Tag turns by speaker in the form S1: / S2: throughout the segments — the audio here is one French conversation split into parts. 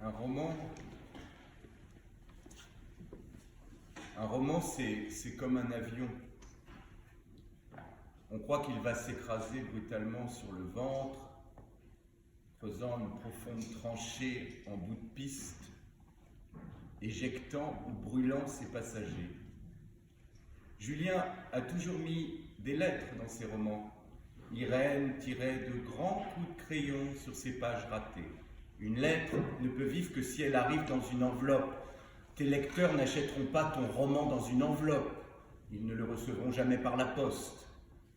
S1: Un roman, c'est comme un avion. On croit qu'il va s'écraser brutalement sur le ventre, faisant une profonde tranchée en bout de piste, éjectant ou brûlant ses passagers. Julien a toujours mis des lettres dans ses romans. Irène tirait de grands coups de crayon sur ses pages ratées. Une lettre ne peut vivre que si elle arrive dans une enveloppe. Tes lecteurs n'achèteront pas ton roman dans une enveloppe. Ils ne le recevront jamais par la poste.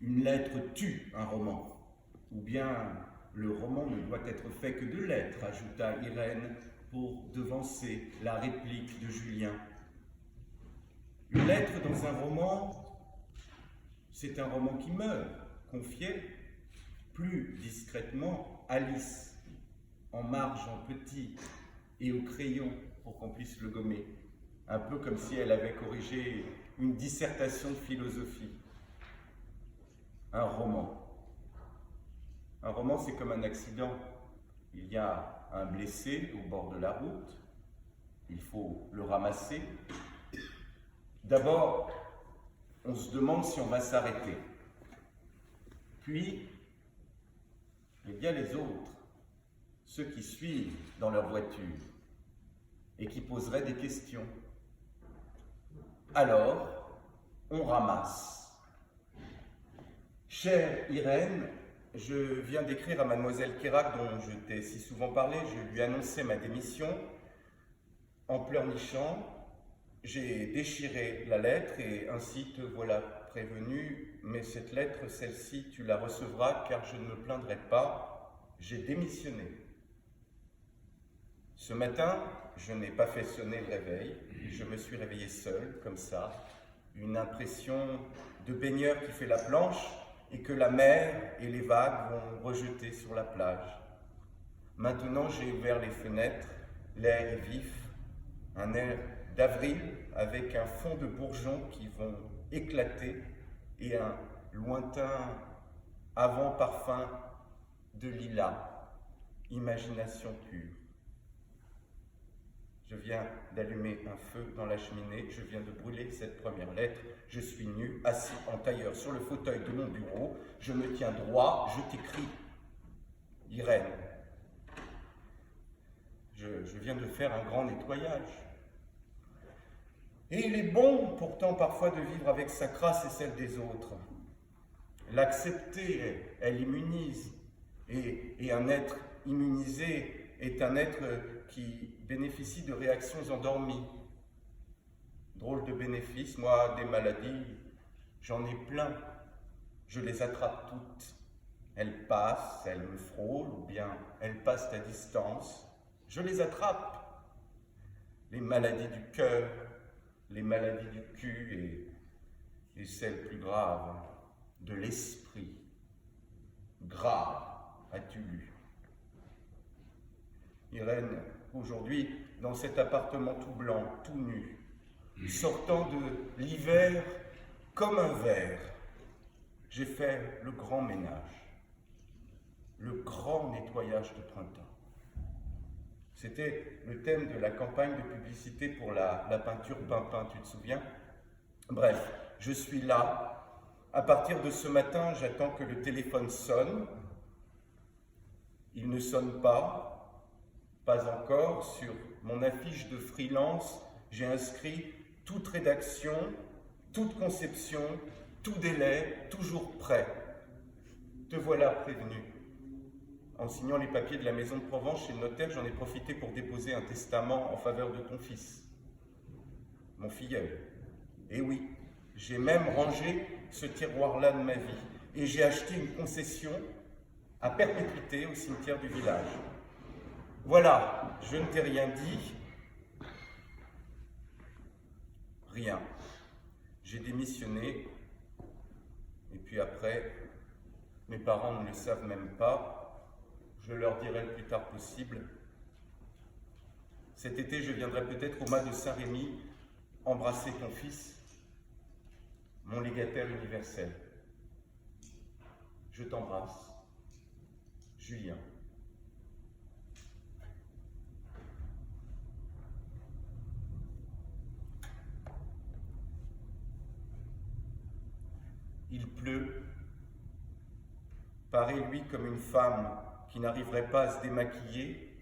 S1: Une lettre tue un roman. Ou bien le roman ne doit être fait que de lettres, ajouta Irène pour devancer la réplique de Julien. Une lettre dans un roman, c'est un roman qui meurt, confiait plus discrètement Alice, en marge en petit et au crayon pour qu'on puisse le gommer, un peu comme si elle avait corrigé une dissertation de philosophie. Un roman, c'est comme un accident. Il y a un blessé au bord de la route, il faut le ramasser. D'abord, on se demande si on va s'arrêter. Puis, il y a les autres, ceux qui suivent dans leur voiture et qui poseraient des questions. Alors, on ramasse. Chère Irène, je viens d'écrire à mademoiselle Kérac, dont je t'ai si souvent parlé. Je lui annonçais ma démission. En pleurnichant, j'ai déchiré la lettre et ainsi te voilà prévenu. Mais cette lettre, celle-ci, tu la recevras car je ne me plaindrai pas. J'ai démissionné. Ce matin, je n'ai pas fait sonner le réveil. Je me suis réveillé seul, comme ça. Une impression de baigneur qui fait la planche et que la mer et les vagues vont rejeter sur la plage. Maintenant, j'ai ouvert les fenêtres, l'air est vif, un air d'avril avec un fond de bourgeons qui vont éclater et un lointain avant-parfum de lilas, imagination pure. Je viens d'allumer un feu dans la cheminée, je viens de brûler cette première lettre. Je suis nu, assis en tailleur sur le fauteuil de mon bureau. Je me tiens droit, je t'écris. Irène. Je viens de faire un grand nettoyage. Et il est bon, pourtant, parfois de vivre avec sa crasse et celle des autres. L'accepter, elle immunise. Et un être immunisé est un être qui bénéficie de réactions endormies. Drôle de bénéfice, moi, des maladies, j'en ai plein. Je les attrape toutes. Elles passent, elles me frôlent, ou bien elles passent à distance. Je les attrape. Les maladies du cœur, les maladies du cul et celles plus graves, de l'esprit. Grave, as-tu lu? Irène, aujourd'hui, dans cet appartement tout blanc, tout nu, sortant de l'hiver comme un ver, j'ai fait le grand ménage, le grand nettoyage de printemps. C'était le thème de la campagne de publicité pour la peinture Pimpin, tu te souviens? Bref, je suis là. À partir de ce matin, j'attends que le téléphone sonne. Il ne sonne pas encore. Sur mon affiche de freelance, j'ai inscrit toute rédaction, toute conception, tout délai, toujours prêt. Te voilà prévenu. En signant les papiers de la maison de Provence chez le notaire, j'en ai profité pour déposer un testament en faveur de ton fils, mon filleul. Et oui, j'ai même rangé ce tiroir-là de ma vie. Et j'ai acheté une concession à perpétuité au cimetière du village. Voilà, je ne t'ai rien dit. Rien. J'ai démissionné. Et puis après, mes parents ne le savent même pas. Je leur dirai le plus tard possible. Cet été, je viendrai peut-être au mas de Saint-Rémy embrasser ton fils, mon légataire universel. Je t'embrasse, Julien. Il pleut. Parez-lui comme une femme qui n'arriverait pas à se démaquiller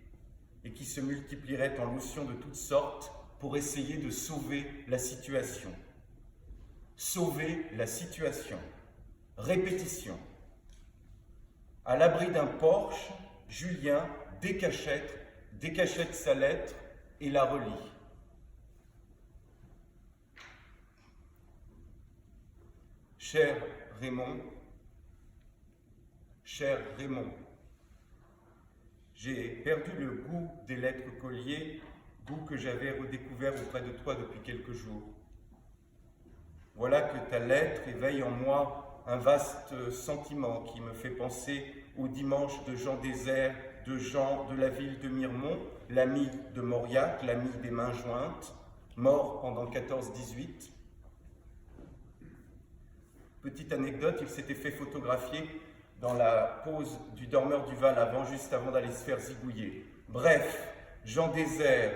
S1: et qui se multiplierait en lotions de toutes sortes pour essayer de sauver la situation. Sauver la situation. Répétition. À l'abri d'un porche, Julien décachette sa lettre et la relit. Cher Raymond, j'ai perdu le goût des lettres colliers, goût que j'avais redécouvert auprès de toi depuis quelques jours. Voilà que ta lettre éveille en moi un vaste sentiment qui me fait penser au dimanche de Jean Désert, de Jean de la ville de Miremont, l'ami de Mauriac, l'ami des mains jointes, mort pendant 14-18. Petite anecdote, il s'était fait photographier dans la pose du dormeur du Val juste avant d'aller se faire zigouiller. Bref, Jean Désert,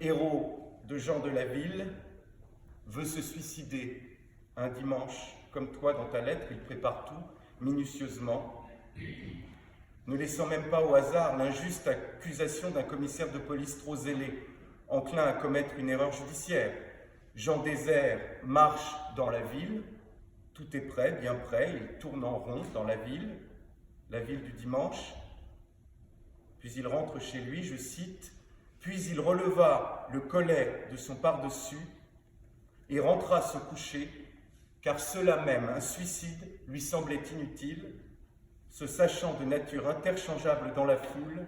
S1: héros de Jean de la Ville, veut se suicider un dimanche. Comme toi, dans ta lettre, il prépare tout minutieusement, ne laissant même pas au hasard l'injuste accusation d'un commissaire de police trop zélé, enclin à commettre une erreur judiciaire. Jean Désert marche dans la ville, tout est prêt, bien prêt, il tourne en rond dans la ville du dimanche, puis il rentre chez lui, je cite, « Puis il releva le collet de son pardessus et rentra se coucher, car cela même, un suicide, lui semblait inutile, se sachant de nature interchangeable dans la foule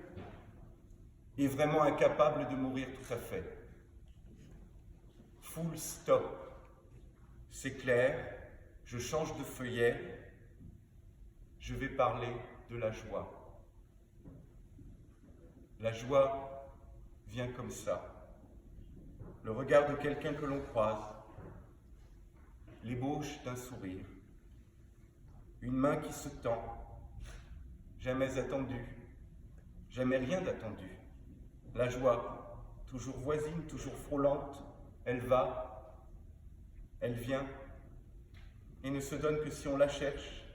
S1: et vraiment incapable de mourir tout à fait. » Full stop. C'est clair, je change de feuillet, je vais parler de la joie. La joie vient comme ça. Le regard de quelqu'un que l'on croise, l'ébauche d'un sourire, une main qui se tend, jamais attendue, jamais rien d'attendu. La joie, toujours voisine, toujours frôlante, elle va, elle vient, et ne se donne que si on la cherche.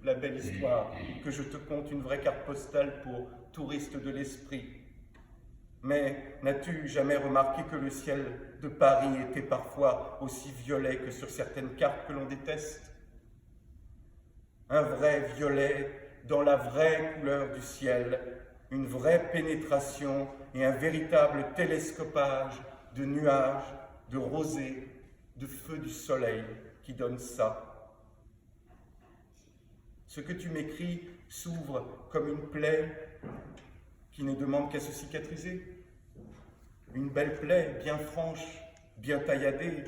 S1: La belle histoire que je te conte, une vraie carte postale pour touristes de l'esprit. Mais n'as-tu jamais remarqué que le ciel de Paris était parfois aussi violet que sur certaines cartes que l'on déteste? Un vrai violet dans la vraie couleur du ciel, une vraie pénétration et un véritable télescopage de nuages, de rosée, de feu du soleil qui donne ça. Ce que tu m'écris s'ouvre comme une plaie qui ne demande qu'à se cicatriser. Une belle plaie, bien franche, bien tailladée.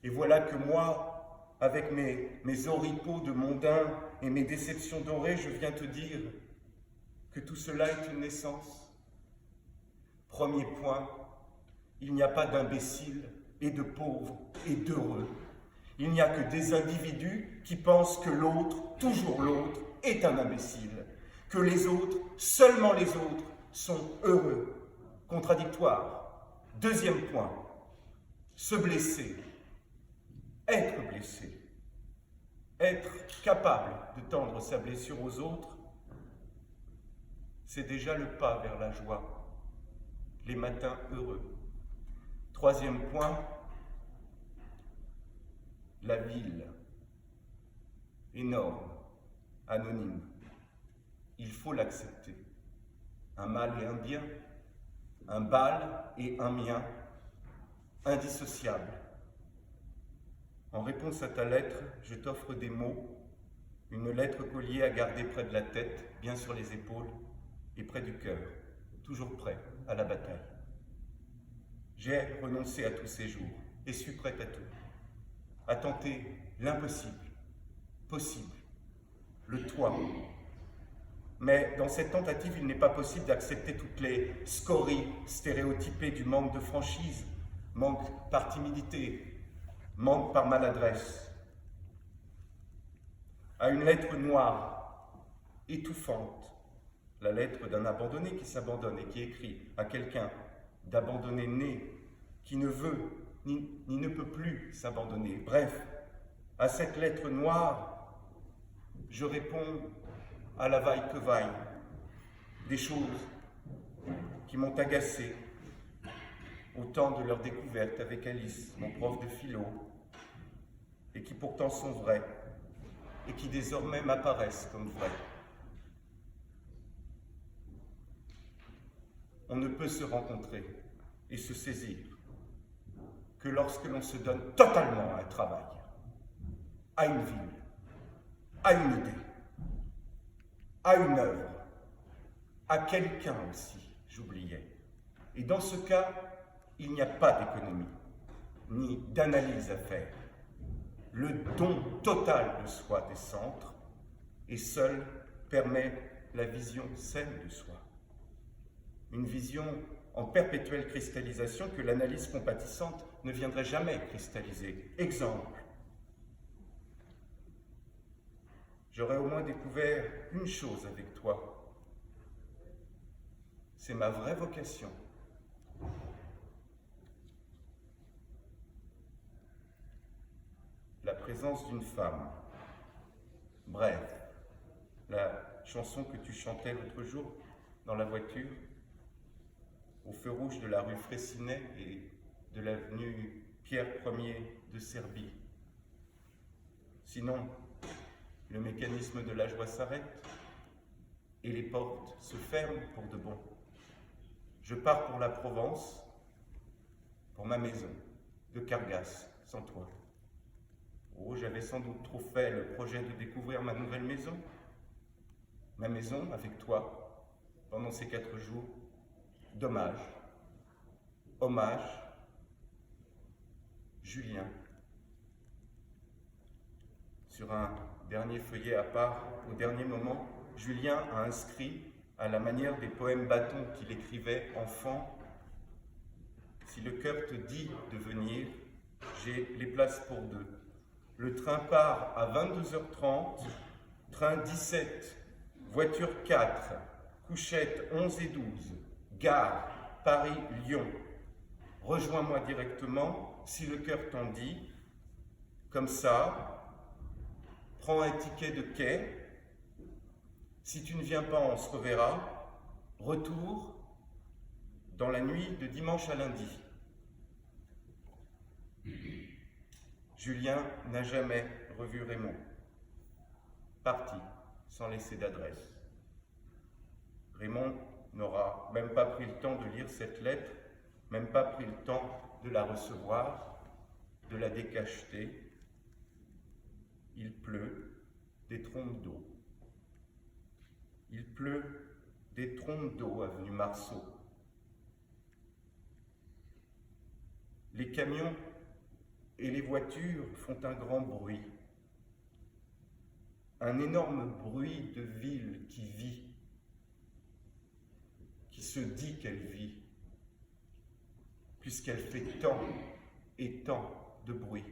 S1: Et voilà que moi, avec mes oripeaux de mondain et mes déceptions dorées, je viens te dire que tout cela est une naissance. Premier point, il n'y a pas d'imbéciles et de pauvres et d'heureux. Il n'y a que des individus qui pensent que l'autre, toujours l'autre, est un imbécile, que les autres, seulement les autres, sont heureux. Contradictoire. Deuxième point, se blesser, être blessé, être capable de tendre sa blessure aux autres, c'est déjà le pas vers la joie, les matins heureux. Troisième point, la ville, énorme, anonyme. Il faut l'accepter. Un mal et un bien, un bal et un mien, indissociables. En réponse à ta lettre, je t'offre des mots, une lettre collier à garder près de la tête, bien sur les épaules et près du cœur, toujours prêt à la bataille. J'ai renoncé à tous ces jours et suis prêt à tout, à tenter l'impossible, possible, le toit. Mais dans cette tentative, il n'est pas possible d'accepter toutes les scories stéréotypées du manque de franchise, manque par timidité, manque par maladresse. À une lettre noire, étouffante, la lettre d'un abandonné qui s'abandonne et qui écrit à quelqu'un d'abandonné né, qui ne veut ni ne peut plus s'abandonner. Bref, à cette lettre noire, je réponds à la vaille que vaille, des choses qui m'ont agacé au temps de leur découverte avec Alice, mon prof de philo, et qui pourtant sont vraies, et qui désormais m'apparaissent comme vraies. On ne peut se rencontrer et se saisir que lorsque l'on se donne totalement à un travail, à une ville, à une idée, à une œuvre, à quelqu'un aussi, j'oubliais. Et dans ce cas, il n'y a pas d'économie, ni d'analyse à faire. Le don total de soi des centres, et seul permet la vision saine de soi. Une vision en perpétuelle cristallisation que l'analyse compatissante ne viendrait jamais cristalliser. Exemple, j'aurais au moins découvert une chose avec toi. C'est ma vraie vocation. La présence d'une femme. Bref, la chanson que tu chantais l'autre jour dans la voiture, au feu rouge de la rue Fraissinet et de l'avenue Pierre Ier de Serbie. Sinon, le mécanisme de la joie s'arrête et les portes se ferment pour de bon. Je pars pour la Provence, pour ma maison de Cargasse, sans toi. Oh, j'avais sans doute trop fait le projet de découvrir ma nouvelle maison. Ma maison avec toi, pendant ces 4 jours. Dommage, hommage, Julien. Sur un dernier feuillet à part, au dernier moment, Julien a inscrit, à la manière des poèmes bâtons qu'il écrivait enfant, « Si le cœur te dit de venir, j'ai les places pour 2. Le train part à 22h30, train 17, voiture 4, couchette 11 et 12, gare, Paris-Lyon. Rejoins-moi directement, si le cœur t'en dit. Comme ça, prends un ticket de quai. Si tu ne viens pas, on se reverra. Retour dans la nuit de dimanche à lundi. Julien n'a jamais revu Raymond. Parti, sans laisser d'adresse. Raymond n'aura même pas pris le temps de lire cette lettre, même pas pris le temps de la recevoir, de la décacheter. Il pleut des trompes d'eau. Il pleut des trompes d'eau avenue Marceau. Les camions et les voitures font un grand bruit. Un énorme bruit de ville qui vit, qui se dit qu'elle vit, puisqu'elle fait tant et tant de bruit.